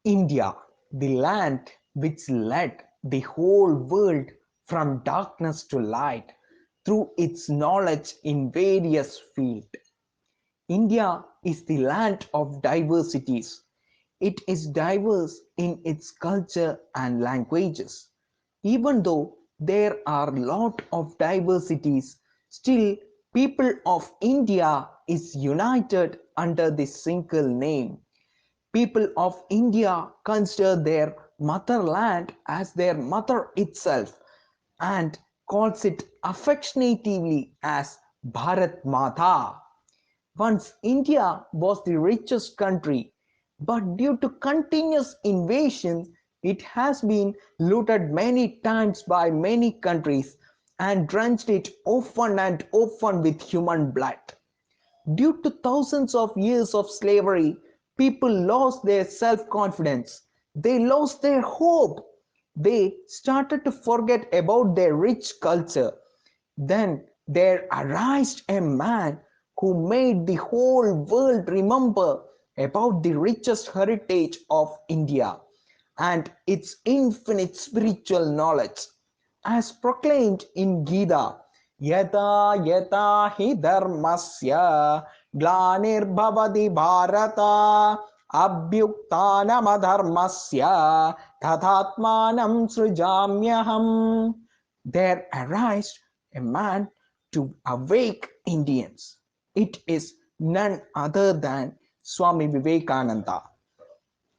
India, the land which led the whole world from darkness to light through its knowledge in various fields. India is the land of diversities. It is diverse in its culture and languages. Even though there are a lot of diversities, still people of India is united under the single name. People of India consider their motherland as their mother itself and calls it affectionately as Bharat Mata. Once India was the richest country, but due to continuous invasions, it has been looted many times by many countries and drenched it often and often with human blood. Due to thousands of years of slavery, people lost their self-confidence. They lost their hope. They started to forget about their rich culture. Then there arose a man who made the whole world remember about the richest heritage of India and its infinite spiritual knowledge. As proclaimed in Gita, Yata yata hi dharmasya glanirbhavati bharata abhyuktanam tathatmanam srijamyaham. There arose a man to awake Indians. It is none other than Swami Vivekananda.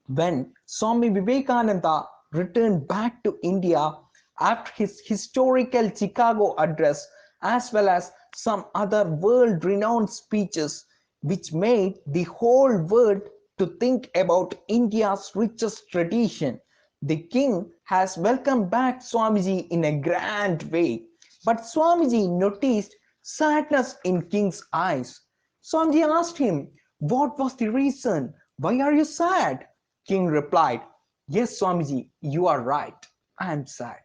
When Swami Vivekananda returned back to India after his historical Chicago address, as well as some other world-renowned speeches which made the whole world to think about India's richest tradition, the king has welcomed back Swamiji in a grand way. But Swamiji noticed sadness in king's eyes. Swamiji asked him, what was the reason? Why are you sad? King replied, yes, Swamiji, you are right. I am sad.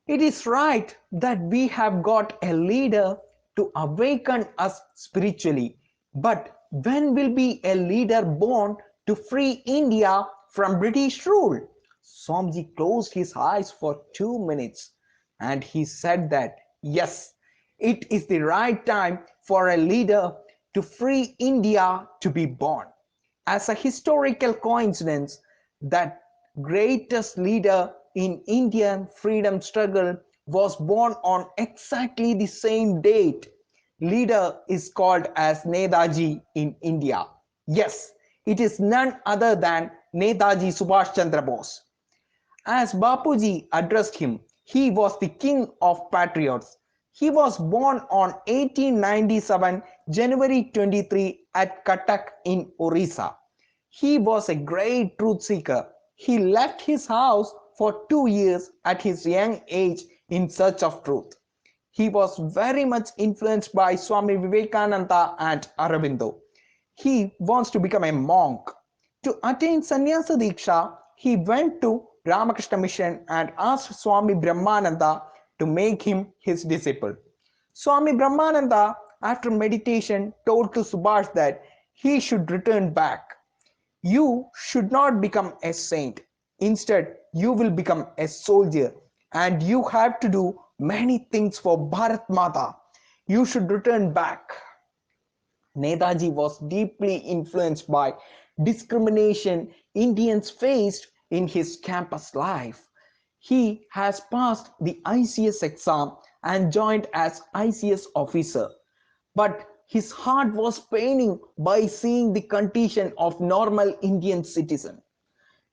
It is right that we have got a leader to awaken us spiritually. But when will be a leader born to free India from British rule? Swamiji closed his eyes for 2 minutes and he said that, yes, it is the right time for a leader to free India to be born. As a historical coincidence, that greatest leader in Indian freedom struggle was born on exactly the same date. Leader is called as Netaji in India. Yes, it is none other than Netaji Subhash Chandra Bose. As Bapuji addressed him, he was the king of patriots. He was born on 1897 January 23 at Cuttack in Orissa. He was a great truth seeker. He left his house for 2 years at his young age in search of truth. He was very much influenced by Swami Vivekananda and Aurobindo. He wants to become a monk. To attain Sannyasa Diksha, he went to Ramakrishna Mission and asked Swami Brahmananda to make him his disciple. Swami Brahmananda, after meditation, told to Subhash that he should return back. You should not become a saint. Instead, you will become a soldier and you have to do many things for Bharat Mata. You should return back. Netaji was deeply influenced by discrimination Indians faced in his campus life. He has passed the ICS exam and joined as ICS officer. But his heart was paining by seeing the condition of normal Indian citizen.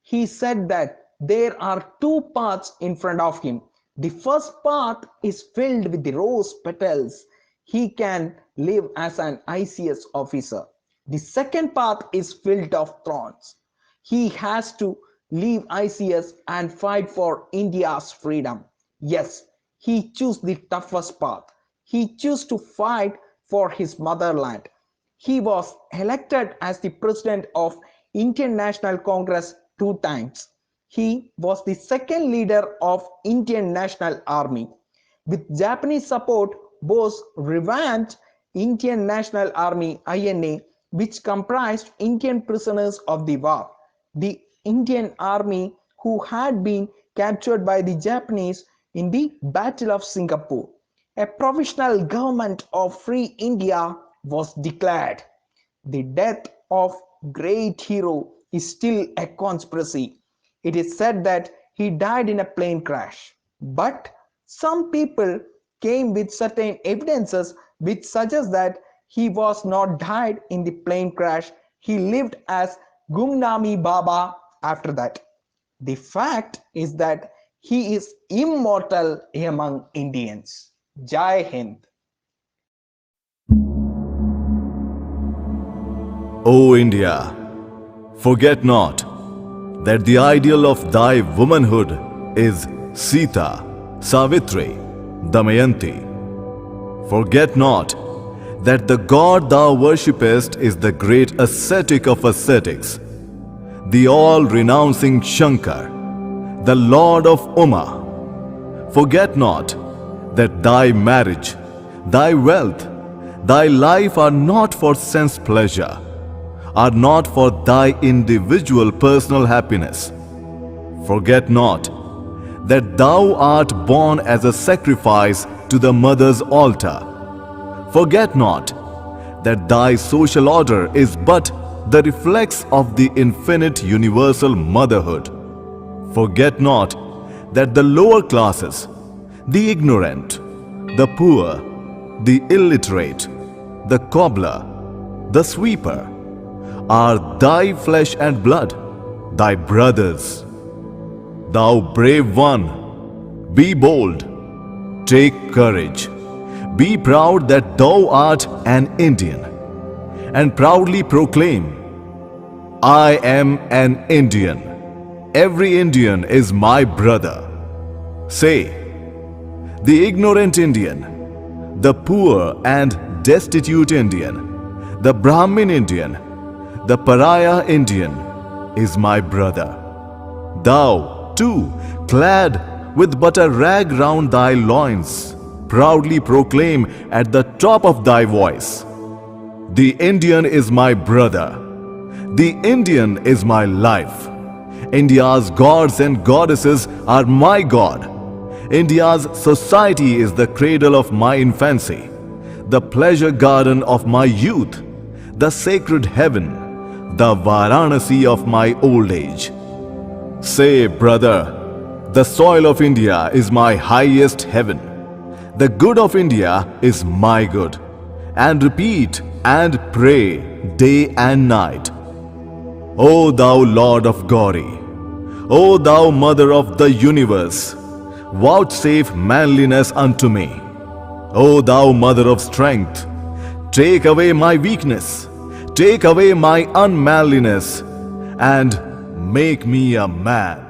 He said that there are two paths in front of him. The first path is filled with the rose petals. He can live as an ICS officer. The second path is filled of thorns. He has to leave ICS and fight for India's freedom. Yes, he chose the toughest path. He chose to fight for his motherland. He was elected as the president of Indian National Congress 2 times. He was the second leader of Indian National Army. With Japanese support, Bose revamped Indian National Army INA, which comprised Indian prisoners of the war. The Indian army who had been captured by the Japanese in the Battle of Singapore. A provisional government of free India was declared. The death of great hero is still a conspiracy. It is said that he died in a plane crash. But some people came with certain evidences which suggest that he was not died in the plane crash. He lived as Gumnami Baba after that. The fact is that he is immortal among Indians. Jai Hind. O India, forget not that the ideal of thy womanhood is Sita, Savitri, Damayanti. Forget not that the God thou worshippest is the great ascetic of ascetics, the all-renouncing Shankar, the Lord of Uma. Forget not that thy marriage, thy wealth, thy life are not for sense pleasure, are not for thy individual personal happiness. Forget not that thou art born as a sacrifice to the mother's altar. Forget not that thy social order is but the reflex of the infinite universal motherhood. Forget not that the lower classes, the ignorant, the poor, the illiterate, the cobbler, the sweeper, are thy flesh and blood, thy brothers. Thou brave one, be bold, take courage, be proud that thou art an Indian, and proudly proclaim, I am an Indian. Every Indian is my brother. Say, the ignorant Indian, the poor and destitute Indian, the Brahmin Indian, the pariah Indian is my brother. Thou, too, clad with but a rag round thy loins, proudly proclaim at the top of thy voice, the Indian is my brother. The Indian is my life. India's gods and goddesses are my God. India's society is the cradle of my infancy, the pleasure garden of my youth, the sacred heaven, the Varanasi of my old age. Say, brother, the soil of India is my highest heaven. The good of India is my good. And repeat and pray day and night. O thou Lord of Gauri, O thou Mother of the universe, vouchsafe manliness unto me. O thou Mother of strength, take away my weakness, take away my unmanliness, and make me a man.